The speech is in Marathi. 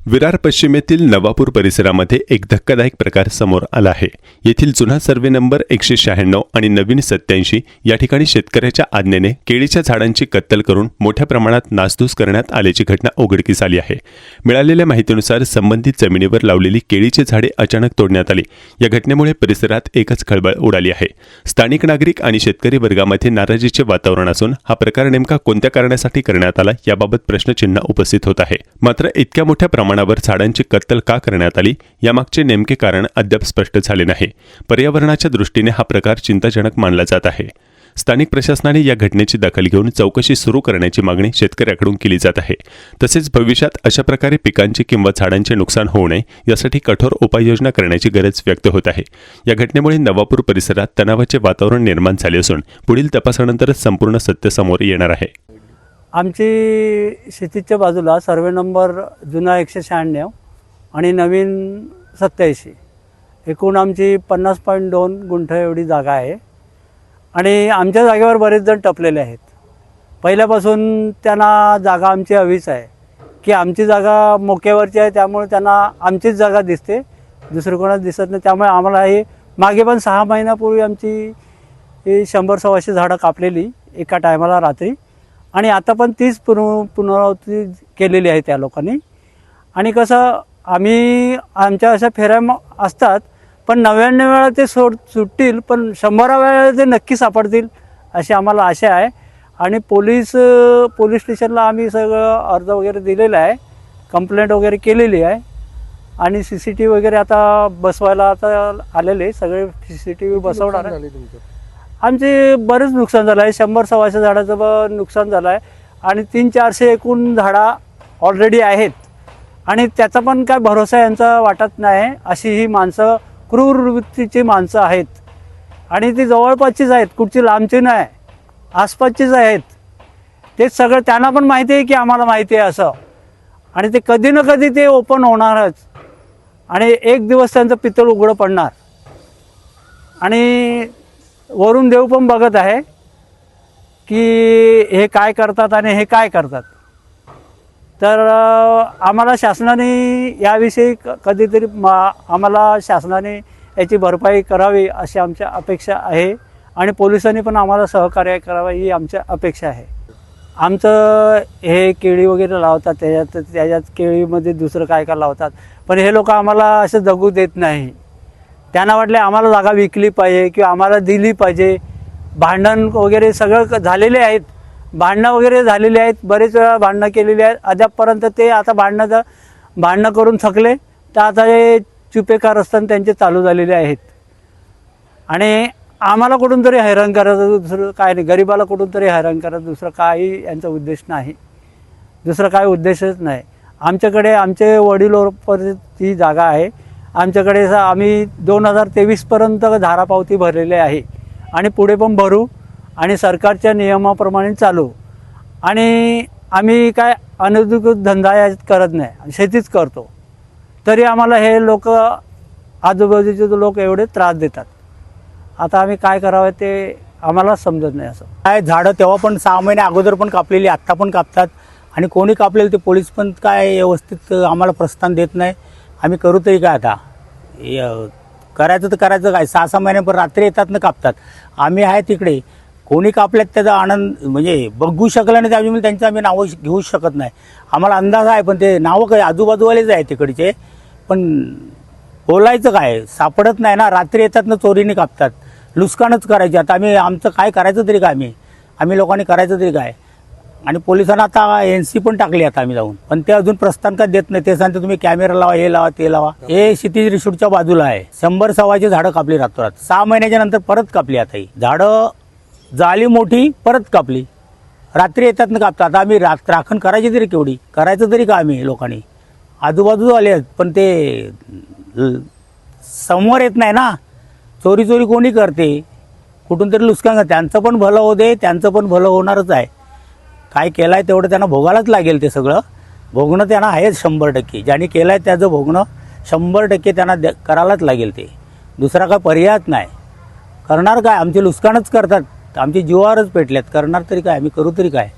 विरार पश्चिमेतील नवापूर परिसरामध्ये एक धक्कादायक प्रकार समोर आला आहे। येथील जुना सर्वे नंबर 196 आणि नवीन 87 या ठिकाणी शेतकऱ्याच्या आज्ञेने केळीच्या झाडांची कत्तल करून मोठ्या प्रमाणात नासधूस करण्यात आल्याची घटना उघडकीस आली आहे। मिळालेल्या माहितीनुसार संबंधित जमिनीवर लावलेली केळीची झाडे अचानक तोडण्यात आली। या घटनेमुळे परिसरात एकच खळबळ उडाली आहे। स्थानिक नागरिक आणि शेतकरी वर्गामध्ये नाराजीचे वातावरण असून हा प्रकार नेमका कोणत्या कारणासाठी करण्यात आला याबाबत प्रश्नचिन्ह उपस्थित होत आहे। मात्र इतक्या मोठ्या प्रमाणावर झाडांची कत्तल का करण्यात आली यामागचे नेमके कारण अद्याप स्पष्ट झाले नाही। पर्यावरणाच्या दृष्टीने हा प्रकार चिंताजनक मानला जात आहे। स्थानिक प्रशासनाने या घटनेची दखल घेऊन चौकशी सुरू करण्याची मागणी शेतकऱ्यांकडून केली जात आहे। तसेच भविष्यात अशा प्रकारे पिकांचे किंवा झाडांचे नुकसान होऊ नये यासाठी कठोर उपाययोजना करण्याची गरज व्यक्त होत आहे। या घटनेमुळे नवापूर परिसरात तणावाचे वातावरण निर्माण झाले असून पुढील तपासानंतरच संपूर्ण सत्य समोर येणार आहे। आमची शेतीच्या बाजूला सर्वे नंबर जुना 196 आणि नवीन 87 एकूण आमची 50.2 गुंठ एवढी जागा आहे आणि आमच्या जागेवर बरेच जण टपलेले आहेत। पहिल्यापासून त्यांना जागा आमची हवीच आहे की आमची जागा मोक्यावरची आहे, त्यामुळे त्यांना आमचीच जागा दिसते, दुसरं कोणाच दिसत नाही। त्यामुळे आम्हाला हे मागे पण 6 महिन्यापूर्वी आमची 100-125 झाडं कापलेली एका टायमाला रात्री, आणि आता पण तीच पुनरावृत्ती केलेली आहे त्या लोकांनी। आणि कसं आम्ही आमच्या अशा फेऱ्या असतात, पण 99 वेळा ते सुटतील, पण 100 वेळा ते नक्की सापडतील अशी आम्हाला आशा आहे। आणि पोलीस स्टेशनला आम्ही सगळं अर्ज वगैरे दिलेला आहे, कंप्लेंट वगैरे केलेली आहे आणि CCTV वगैरे आता बसवायला आता आलेले सगळे CCTV बसवणार आहे। आमचे बरेच नुकसान झालं आहे, 100-125 झाडाचं नुकसान झालं आहे आणि 300-400 एकूण झाडा ऑलरेडी आहेत आणि त्याचा पण काय भरोसा यांचा वाटत नाही। अशी ही माणसं क्रूर वृत्तीची माणसं आहेत आणि ती जवळपासचीच आहेत, कुठची लांबची नाही, आसपासचीच आहेत। ते सगळं त्यांना पण माहिती आहे की आम्हाला माहिती आहे असं, आणि ते कधी ना कधी ते ओपन होणारच आणि एक दिवस त्यांचं पितळ उघडं पडणार। आणि वरून देव पण बघत आहे की हे काय करतात आणि हे काय करतात। तर आम्हाला शासनाने याविषयी कधीतरी आम्हाला शासनाने याची भरपाई करावी अशी आमच्या अपेक्षा आहे आणि पोलिसांनी पण आम्हाला सहकार्य करावं ही आमच्या अपेक्षा आहे। आमचं हे केळी वगैरे लावतात, त्याच्यात केळीमध्ये दुसरं काय काय लावतात, पण हे लोक आम्हाला असं जगू देत नाही। त्यांना वाटले आम्हाला जागा विकली पाहिजे किंवा आम्हाला दिली पाहिजे। भांडण वगैरे सगळं झालेले आहेत, भांडणं वगैरे झालेली आहेत, बरेच वेळा भांडणं केलेली आहेत। अद्यापपर्यंत ते आता भांडणं करून थकले, तर आता हे चुपेकार असताना त्यांचे चालू झालेले आहेत आणि आम्हाला कुठून तरी हैराण करायचं, दुसरं काय नाही। गरिबाला कुठून तरी हैराण करायचं, दुसरं काही यांचा उद्देश नाही, दुसरं काही उद्देशच नाही। आमच्याकडे आमचे वडिलोपर्यंत ही जागा आहे। आमच्याकडे आम्ही 2023पर्यंत धारापावती भरलेली आहे आणि पुढे पण भरू आणि सरकारच्या नियमाप्रमाणे चालू। आणि आम्ही काय अनधिकृत धंदा यात करत नाही, शेतीच करतो, तरी आम्हाला हे लोक आजूबाजूचे लोक एवढे त्रास देतात। आता आम्ही काय करावं ते आम्हाला समजत नाही। असं काय झाडं तेव्हा पण 6 महिने अगोदर पण कापलेली, आत्ता पण कापतात आणि कोणी कापलेलं ते पोलीस पण काय व्यवस्थित आम्हाला प्रस्थान देत नाही। आम्ही करू तरी काय, आता करायचं तर करायचं काय, 6-6 महिने पण रात्री येतात ना कापतात। आम्ही आहे तिकडे, कोणी कापल्यात त्याचा आनंद म्हणजे बघू शकला नाही, त्यामुळे त्यांचं आम्ही नावं घेऊ शकत नाही। आम्हाला अंदाज आहे, पण ते नावं काय आजूबाजूवालेच आहे तिकडचे, पण बोलायचं काय सापडत नाही ना। रात्री येतात ना, चोरीने कापतात, लुस्कानच करायचे। आता आमचं काय करायचं तरी काय, आम्ही लोकांनी करायचं तरी काय। आणि पोलिसांना आता NC पण टाकली आता आम्ही जाऊन, पण ते अजून प्रस्थान काय देत नाही। ते सांगते तुम्ही कॅमेरा लावा, हे लावा, ते लावा। हे क्षितिज रिसोर्टच्या बाजूला आहे, 100-125 झाडं कापली रातोरात, 6 महिन्याच्या नंतर परत कापली। आता ही झाडं झाली मोठी, परत कापली, रात्री येतात ना कापतात। आता आम्ही राखण करायची तरी केवढी, करायचं तरी का आम्ही लोकांनी, आजूबाजू आले पण ते समोर येत नाही ना। चोरी कोणी करते, कुठून तरी लुस्कान, त्यांचं पण भलं होऊ दे, त्यांचं पण भलं होणारच आहे। काय केलं आहे तेवढं त्यांना भोगायलाच लागेल, ते सगळं भोगणं त्यांना आहेच 100%। ज्यांनी केलं आहे त्याचं भोगणं 100% त्यांना करायलाच लागेल, ते दुसरा काय पर्यायच नाही। करणार काय, आमचे लुस्कानच करतात, आमचे जीवावरच पेटल्यात, करणार तरी काय, आम्ही करू तरी काय।